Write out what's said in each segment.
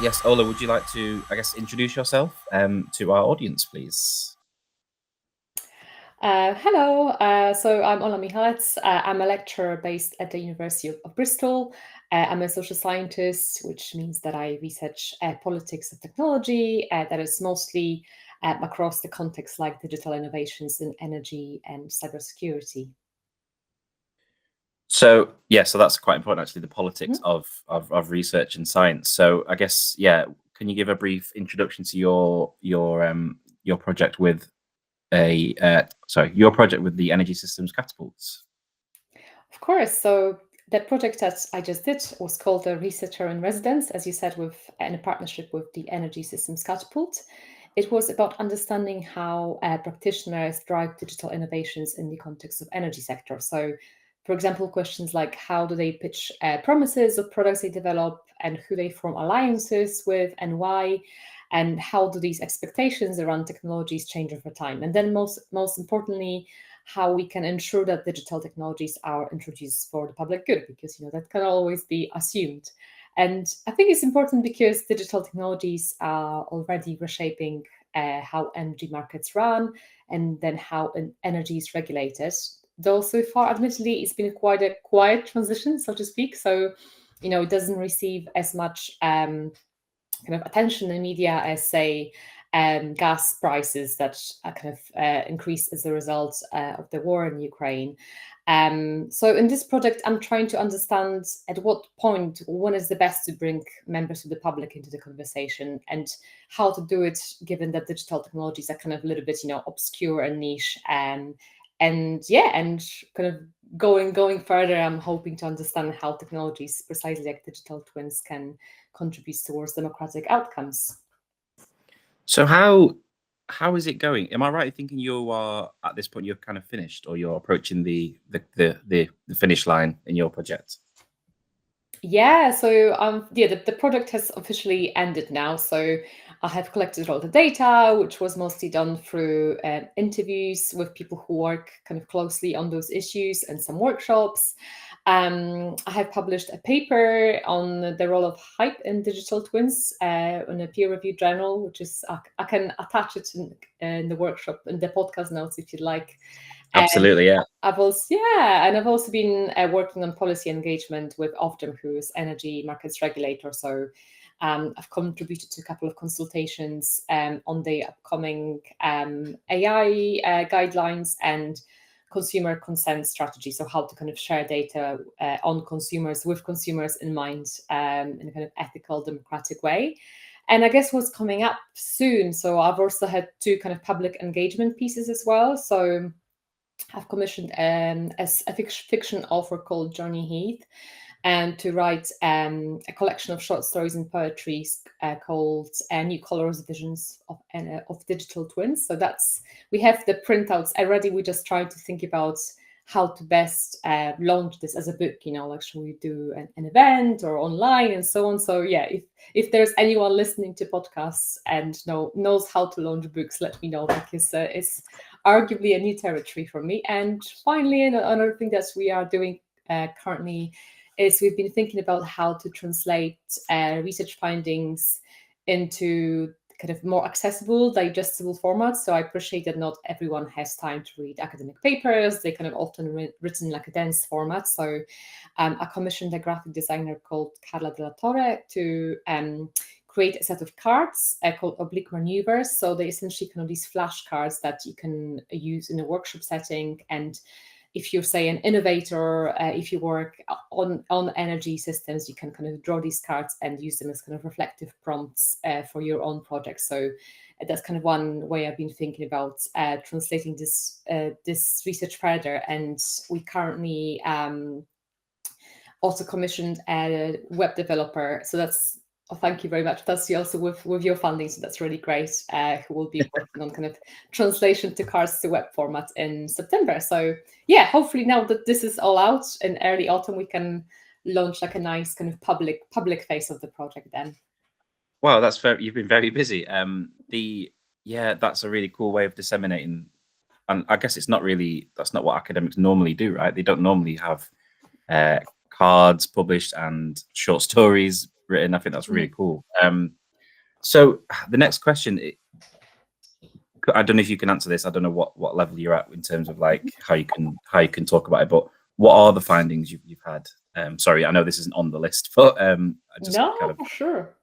yes, Ola, would you like to, I guess, introduce yourself to our audience, please? Hello, so I'm Ola Michalec. I'm a lecturer based at the University of Bristol. I'm a social scientist, which means that I research politics of technology that is mostly across the context like digital innovations in energy and cybersecurity. So yeah, so that's quite important actually, the politics Mhm. of research and science. So I guess yeah, can you give a brief introduction to your project with your project with the Energy Systems Catapults? Of course. So that project that I just did was called a Researcher in Residence, as you said, in a partnership with the Energy Systems Catapult. It was about understanding how practitioners drive digital innovations in the context of energy sector. So, for example, questions like how do they pitch promises of products they develop, and who they form alliances with, and why, and how do these expectations around technologies change over time. And then most importantly, how we can ensure that digital technologies are introduced for the public good, because that can always be assumed. And I think it's important because digital technologies are already reshaping how energy markets run and then how energy is regulated. Though so far, admittedly, it's been quite a quiet transition, so to speak. So, it doesn't receive as much kind of attention in media as, say, gas prices that kind of increased as a result of the war in Ukraine. So in this project, I'm trying to understand at what point, when is the best to bring members of the public into the conversation, and how to do it, given that digital technologies are kind of a little bit, obscure and niche. And yeah, and kind of going further, I'm hoping to understand how technologies, precisely like digital twins, can contribute towards democratic outcomes. So how is it going? Am I right in thinking you are at this point you're kind of finished, or you're approaching the finish line in your project? Yeah, so yeah, the project has officially ended now. So I have collected all the data, which was mostly done through interviews with people who work kind of closely on those issues and some workshops. I have published a paper on the role of hype in digital twins in a peer-reviewed journal, which is I can attach it in the workshop in the podcast notes if you'd like. And Absolutely, yeah. I've also been working on policy engagement with Ofgem, who is energy markets regulator. So I've contributed to a couple of consultations on the upcoming AI guidelines and consumer consent strategy. So how to kind of share data on consumers with consumers in mind in a kind of ethical, democratic way. And I guess what's coming up soon. So I've also had two kind of public engagement pieces as well. So I've commissioned a fiction author called Johnny Heath and to write a collection of short stories and poetry called New Colors Visions of Digital Twins. So we have the printouts already. We just try to think about how to best launch this as a book, like should we do an event or online and so on. So yeah, if there's anyone listening to podcasts and knows how to launch books, let me know, because it's arguably a new territory for me. And finally, another thing that we are doing currently is we've been thinking about how to translate research findings into kind of more accessible, digestible formats. So I appreciate that not everyone has time to read academic papers. They kind of often written like a dense format. So I commissioned a graphic designer called Carla Della Torre to create a set of cards called oblique maneuvers. So they essentially kind of these flashcards that you can use in a workshop setting. And if you're, say, an innovator, if you work on energy systems, you can kind of draw these cards and use them as kind of reflective prompts for your own project. So that's kind of one way I've been thinking about translating this research further. And we currently also commissioned a web developer. So that's thank you very much. That's also with your funding, so that's really great. Who will be working on kind of translation to cards to web format in September. So yeah, hopefully now that this is all out in early autumn, we can launch like a nice kind of public phase of the project then. Wow, you've been very busy. That's a really cool way of disseminating. And I guess that's not what academics normally do, right? They don't normally have cards published and short stories written. I think that's really cool. So the next question, I don't know if you can answer this. I don't know what level you're at in terms of like how you can talk about it. But what are the findings you've had? Sorry, I know this isn't on the list, but I just No, kind of for sure.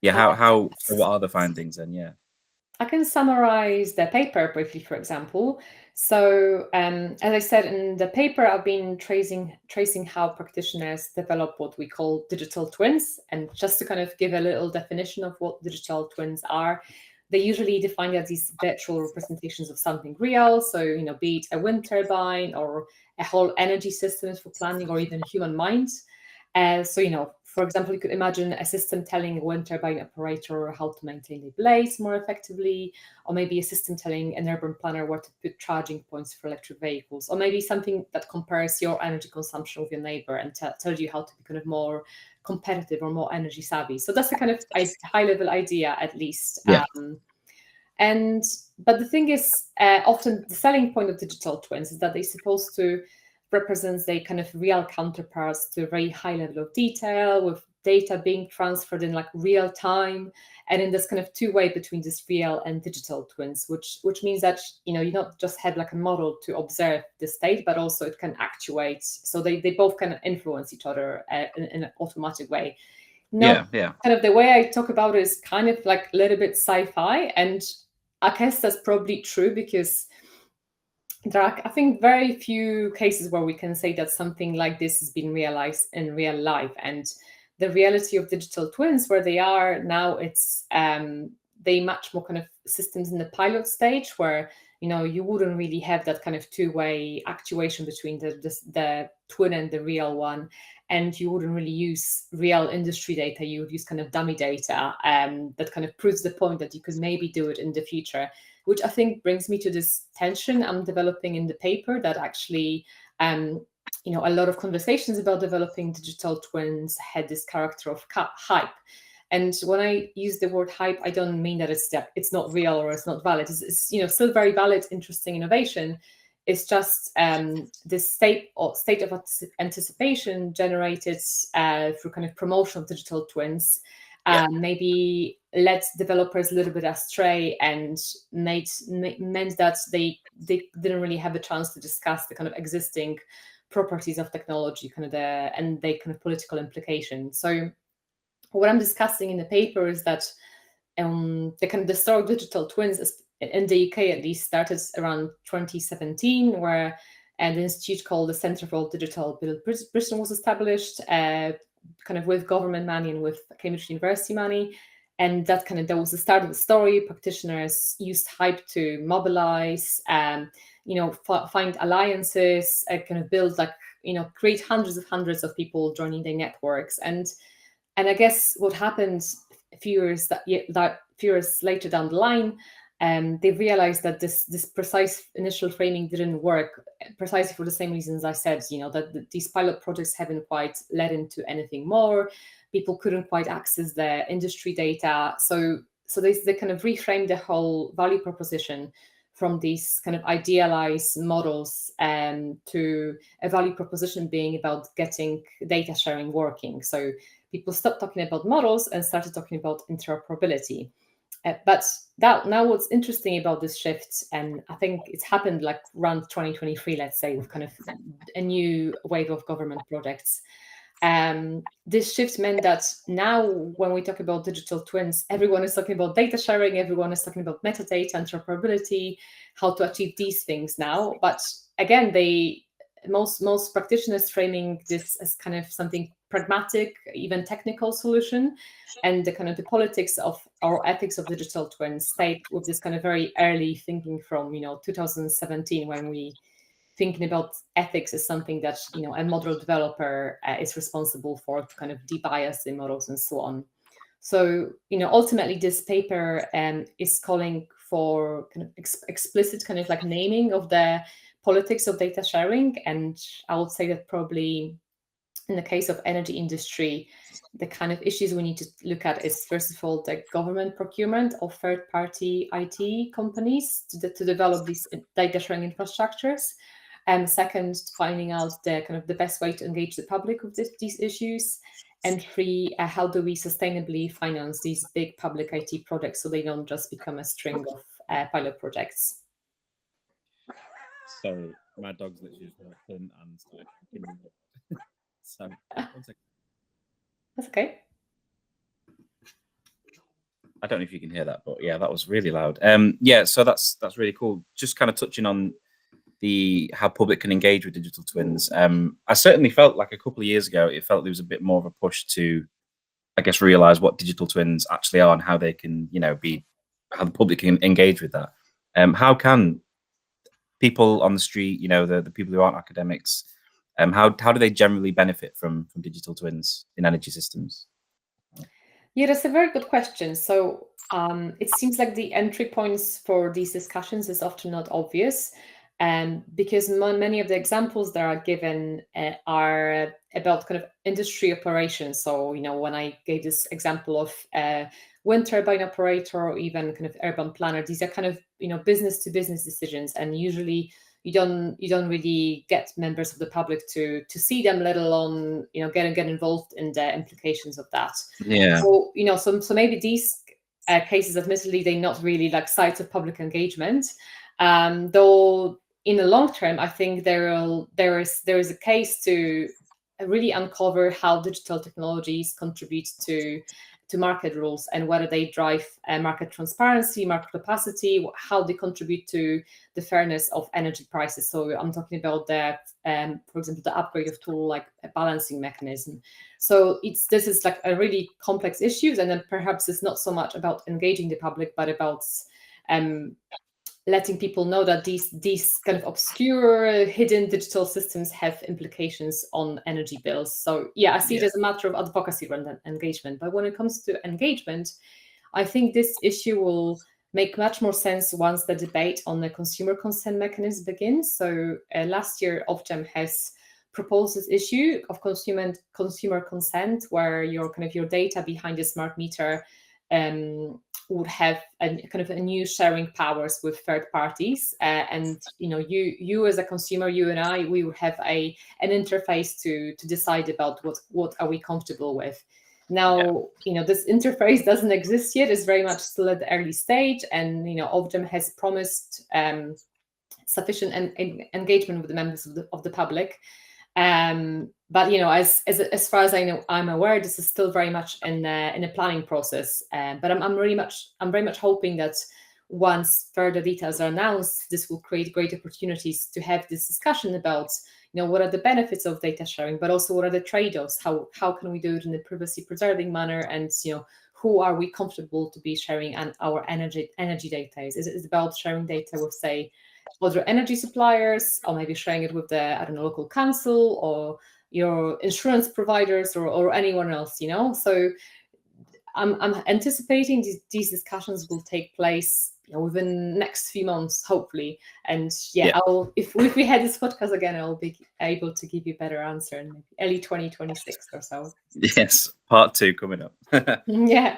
yeah. So what are the findings then? Yeah. I can summarize the paper briefly, for example. So, as I said in the paper, I've been tracing how practitioners develop what we call digital twins. And just to kind of give a little definition of what digital twins are, they usually define as these virtual representations of something real. So, be it a wind turbine or a whole energy systems for planning, or even human minds. So, for example, you could imagine a system telling a wind turbine operator how to maintain the blades more effectively, or maybe a system telling an urban planner where to put charging points for electric vehicles, or maybe something that compares your energy consumption with your neighbor and tells you how to be kind of more competitive or more energy savvy. So that's the kind of high-level idea, at least. Yeah. But the thing is, often the selling point of digital twins is that they're supposed to represent their kind of real counterparts to a very high level of detail, with data being transferred in like real time, and in this kind of two-way between this real and digital twins, which means that you not just have like a model to observe the state, but also it can actuate. So they both can influence each other in an automatic way. Now, Yeah. kind of the way I talk about it is kind of like a little bit sci-fi, and I guess that's probably true because there are, I think, very few cases where we can say that something like this has been realized in real life. And the reality of digital twins, where they are now, it's they much more kind of systems in the pilot stage, where you wouldn't really have that kind of two-way actuation between the twin and the real one, and you wouldn't really use real industry data. You would use kind of dummy data that kind of proves the point that you could maybe do it in the future, which I think brings me to this tension I'm developing in the paper, that actually a lot of conversations about developing digital twins had this character of hype. And when I use the word hype, I don't mean that it's not real or it's not valid. It's still very valid, interesting innovation. It's just this state of anticipation generated through kind of promotion of digital twins, maybe led developers a little bit astray and meant that they didn't really have a chance to discuss the kind of existing properties of technology, kind of the kind of political implications. So what I'm discussing in the paper is that the story of digital twins in the UK at least started around 2017, where an institute called the Centre for Digital Bristol was established, kind of with government money and with Cambridge University money. And that was the start of the story. Practitioners used hype to mobilize, find alliances, kind of build create hundreds of people joining their networks. And I guess what happened a few years later down the line, they realized that this precise initial framing didn't work, precisely for the same reasons I said, that these pilot projects haven't quite led into anything more. People couldn't quite access the industry data. So they kind of reframed the whole value proposition from these kind of idealized models to a value proposition being about getting data sharing working. So people stopped talking about models and started talking about interoperability. But now what's interesting about this shift, and I think it's happened like around 2023, let's say, with kind of a new wave of government projects. This shift meant that now when we talk about digital twins, everyone is talking about data sharing, everyone is talking about metadata, interoperability, how to achieve these things now. But again, most practitioners framing this as kind of something pragmatic, even technical solution, and the kind of the politics of or ethics of digital twins stayed with this kind of very early thinking from 2017, when we thinking about ethics as something that a model developer is responsible for, to kind of debias the models and so on. So ultimately this paper is calling for kind of explicit kind of like naming of the politics of data sharing. And I would say that probably in the case of energy industry, the kind of issues we need to look at is, first of all, the government procurement of third-party IT companies to develop these data sharing infrastructures. And second, finding out the kind of the best way to engage the public with these issues. entry, how do we sustainably finance these big public IT projects so they don't just become a string of pilot projects? Sorry, my dog's literally just walked in and started barking. So, one second. That's okay. I don't know if you can hear that, but yeah, that was really loud. Yeah, so that's really cool. Just kind of touching on how public can engage with digital twins. I certainly felt like a couple of years ago, it felt there was a bit more of a push to, I guess, realize what digital twins actually are and how they can, how the public can engage with that. How can people on the street, the people who aren't academics, how do they generally benefit from digital twins in energy systems? Yeah, that's a very good question. So it seems like the entry points for these discussions is often not obvious, because many of the examples that are given are about kind of industry operations. So, when I gave this example of wind turbine operator or even kind of urban planner, these are kind of, business to business decisions. And usually you don't really get members of the public to see them, let alone, get involved in the implications of that. Yeah. So, so maybe these cases, admittedly, they're not really like sites of public engagement, though in the long term, I think there is a case to really uncover how digital technologies contribute to market rules and whether they drive market transparency, market capacity, how they contribute to the fairness of energy prices. So I'm talking about for example, the upgrade of tool like a balancing mechanism. So this is like a really complex issue, and then perhaps it's not so much about engaging the public, but about letting people know that these kind of obscure hidden digital systems have implications on energy bills. So yeah, I see it as a matter of advocacy rather than engagement. But when it comes to engagement, I think this issue will make much more sense once the debate on the consumer consent mechanism begins. So last year, Ofgem has proposed this issue of consumer consent, where your data behind the smart meter would have a kind of a new sharing powers with third parties, and you as a consumer, you and I, we would have an interface to decide about what are we comfortable with. Now, this interface doesn't exist yet; it's very much still at the early stage, and Ofgem has promised sufficient engagement with the members of the public. But as far as I know, I'm aware, this is still very much in a planning process. But I'm very much hoping that once further details are announced, this will create great opportunities to have this discussion about what are the benefits of data sharing, but also what are the trade-offs. How can we do it in a privacy preserving manner, and who are we comfortable to be sharing our energy data? Is it about sharing data with, say, other energy suppliers, or maybe sharing it with the local council or your insurance providers or anyone else? So I'm anticipating these discussions will take place within the next few months, hopefully. And if we had this podcast again, I'll be able to give you a better answer in maybe early 2026 or so. Yes, part 2 coming up. Yeah.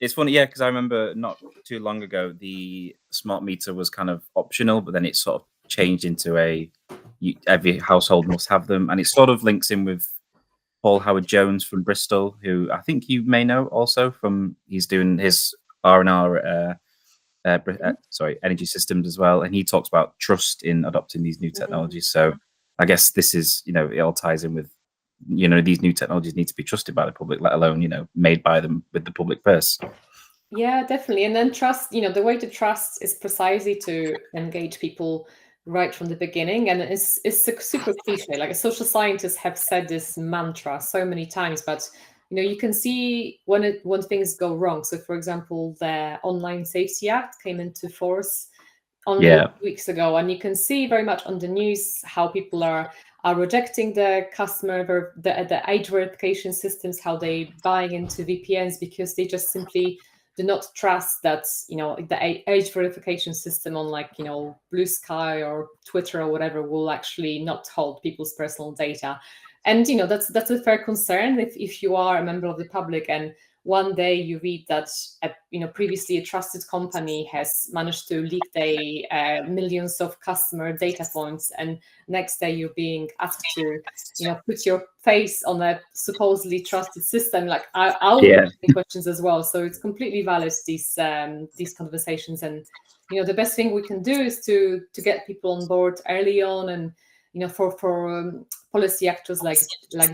It's funny, because I remember not too long ago, the smart meter was kind of optional, but then it sort of changed into every household must have them. And it sort of links in with Paul Howard-Jones from Bristol, who I think you may know also he's doing his R&R, Energy Systems as well. And he talks about trust in adopting these new technologies. So I guess this is, it all ties in with, these new technologies need to be trusted by the public, let alone, made by them with the public purse. Yeah, definitely. And then trust, the way to trust is precisely to engage people right from the beginning. And it's super cliche. Like social scientists have said this mantra so many times, but you can see when things go wrong. So for example, the Online Safety Act came into force only weeks ago, and you can see very much on the news how people are rejecting the the age verification systems, how they buying into VPNs because they just simply do not trust that the age verification system on Blue Sky or Twitter or whatever will actually not hold people's personal data. And that's a fair concern if you are a member of the public and one day you read that previously a trusted company has managed to leak their millions of customer data points, and next day you're being asked to put your face on a supposedly trusted system. Like I would Yeah. have questions as well. So it's completely valid, these conversations. And the best thing we can do is to get people on board early on, and for policy actors like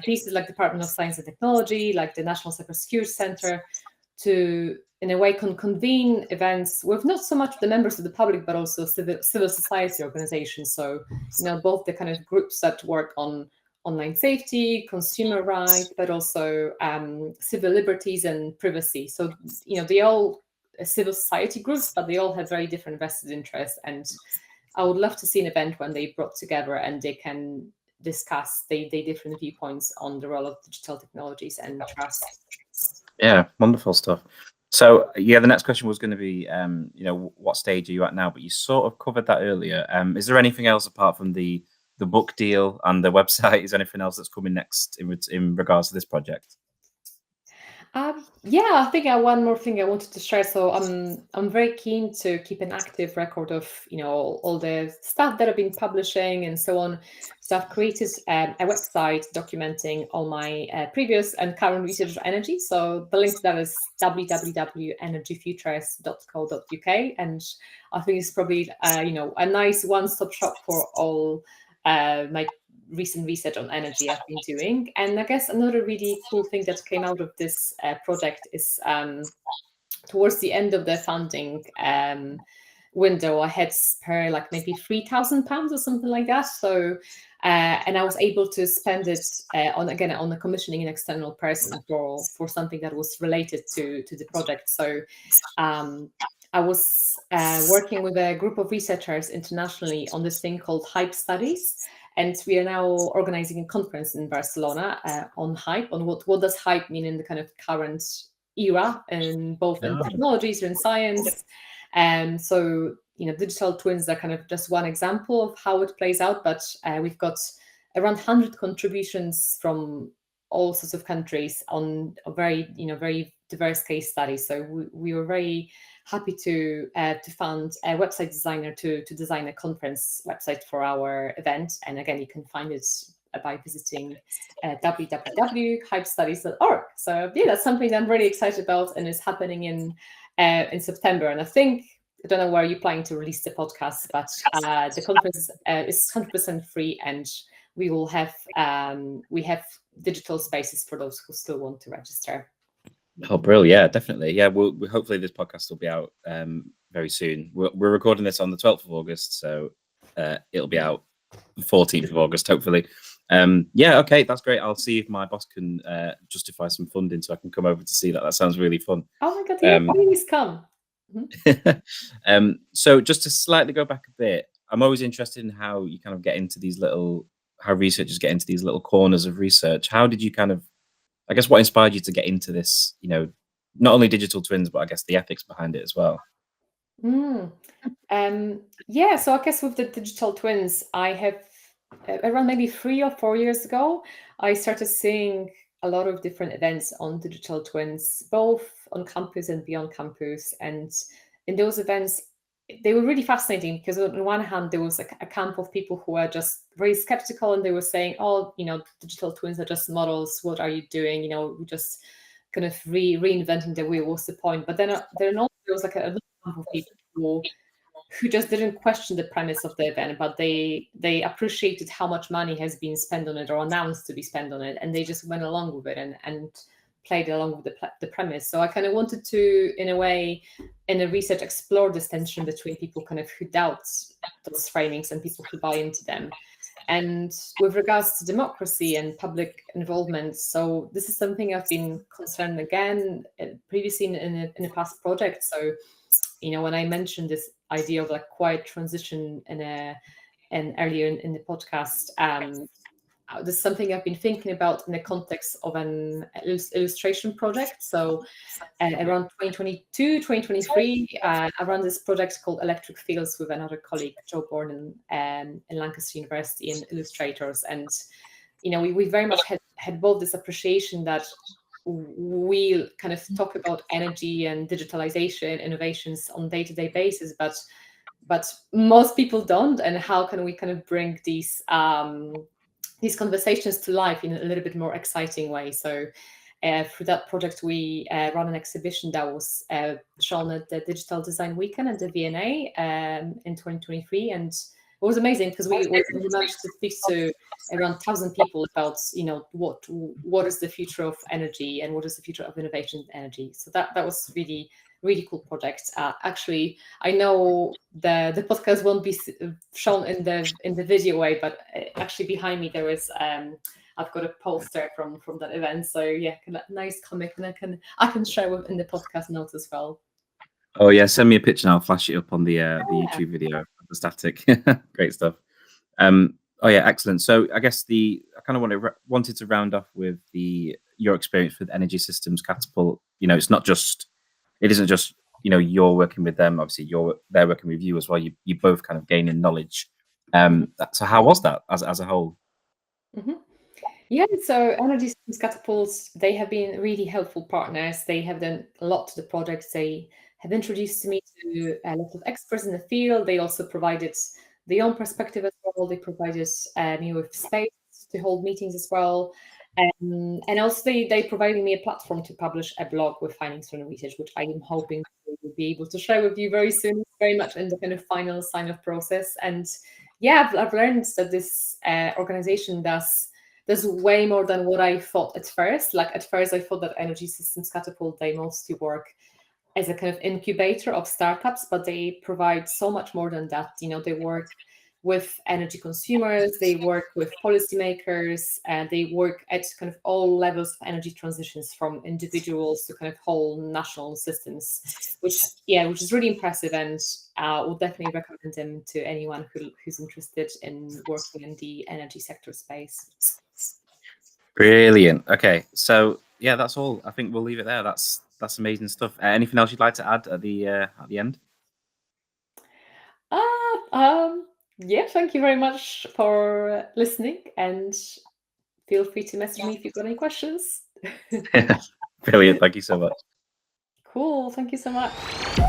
these, like Department of Science and Technology, like the National Cybersecurity Center, to in a way convene events with not so much the members of the public, but also civil society organizations. So both the kind of groups that work on online safety, consumer rights, but also civil liberties and privacy. So they all civil society groups, but they all have very different vested interests. And I would love to see an event when they brought together and they can discuss the different viewpoints on the role of digital technologies and trust. Yeah, wonderful stuff. So yeah, the next question was going to be, what stage are you at now? But you sort of covered that earlier. Is there anything else apart from the book deal and the website? Is there anything else that's coming next in regards to this project? Yeah, I think one more thing I wanted to share. So I'm very keen to keep an active record of all the stuff that I've been publishing and so on. So I've created a website documenting all my previous and current research on energy. So the link to that is www.energyfutures.co.uk, and I think it's probably a nice one-stop shop for all my recent research on energy I've been doing. And I guess another really cool thing that came out of this project is towards the end of the funding window, I had spare like maybe £3,000 or something like that. So and I was able to spend it on the commissioning an external person for something that was related to the project. So I was working with a group of researchers internationally on this thing called HYPE studies. And we are now organizing a conference in Barcelona on HYPE, on what does HYPE mean in the kind of current era, and both in technologies or in science. And so, digital twins are kind of just one example of how it plays out, but we've got around 100 contributions from all sorts of countries on a very diverse case studies. So we were very happy to fund a website designer to design a conference website for our event. And again, you can find it by visiting www.hypestudies.org. So yeah, that's something that I'm really excited about, and is happening in September. And I don't know where you're planning to release the podcast, but the conference is 100% free, and we will have digital spaces for those who still want to register. Oh, brilliant! Yeah, definitely. Yeah, we'll hopefully this podcast will be out very soon. We're recording this on the 12th of August, so it'll be out the 14th of August, hopefully. Yeah, okay, that's great. I'll see if my boss can justify some funding so I can come over to see that. That sounds really fun. Oh my God, yeah, please come. So just to slightly go back a bit, I'm always interested in how you kind of get into how researchers get into these little corners of research. How did you I guess what inspired you to get into this, not only digital twins, but I guess the ethics behind it as well? Yeah, so I guess with the digital twins, I have around maybe 3 or 4 years ago, I started seeing a lot of different events on digital twins, both on campus and beyond campus. And in those events, they were really fascinating because on one hand, there was a camp of people who were just very skeptical, and they were saying, oh, digital twins are just models. What are you doing? We're just kind of reinventing the wheel. What's the point? But then there was like a camp of people who just didn't question the premise of the event, but they appreciated how much money has been spent on it or announced to be spent on it, and they just went along with it and played along with the premise. So I kind of wanted to, in a way, in the research, explore this tension between people kind of who doubt those framings and people who buy into them. And with regards to democracy and public involvement, so this is something I've been concerned again previously in a past project. So, when I mentioned this idea of like quiet transition and earlier in the podcast, this is something I've been thinking about in the context of an illustration project. So around 2022, 2023, I ran this project called Electric Fields with another colleague, Joe Bornan, in Lancaster University, in illustrators. And, we very much had both this appreciation that we kind of talk about energy and digitalization innovations on day-to-day basis, but most people don't. And how can we kind of bring these conversations to life in a little bit more exciting way? So through that project, we run an exhibition that was shown at the Digital Design Weekend at the V&A in 2023, and it was amazing because we managed to speak to around 1,000 people about, what is the future of energy and what is the future of innovation in energy. So that was really cool project. Actually, I know the podcast won't be shown in the video way, but actually behind me there is I've got a poster from that event. So yeah, nice comic, and I can share in the podcast notes as well. Oh yeah, send me a picture and I'll flash it up on the YouTube video of the static. Great stuff. Oh yeah, excellent. So I guess I kind of wanted to round off with your experience with Energy Systems Catapult. It isn't just you're working with them. Obviously, they're working with you as well. You both kind of gaining knowledge. So how was that as a whole? Mm-hmm. Yeah, so Energy Systems Catapults, they have been really helpful partners. They have done a lot to the project. They have introduced me to a lot of experts in the field. They also provided their own perspective as well. They provided me with space to hold meetings as well. And also they provided me a platform to publish a blog with findings from the research, which I am hoping to be able to share with you very soon. It's very much in the kind of final sign-off process. And yeah, I've learned that this organization does way more than what I thought at first. Like at first, I thought that Energy Systems Catapult, they mostly work as a kind of incubator of startups, but they provide so much more than that. They work with energy consumers, they work with policymakers, and they work at kind of all levels of energy transitions, from individuals to kind of whole national systems, which is really impressive, and will definitely recommend them to anyone who's interested in working in the energy sector space. Brilliant. Okay, so yeah, that's all. I think we'll leave it there. That's amazing stuff. Anything else you'd like to add at the end? Yeah, thank you very much for listening, and feel free to message me if you've got any questions. Brilliant. Thank you so much. Cool. Thank you so much.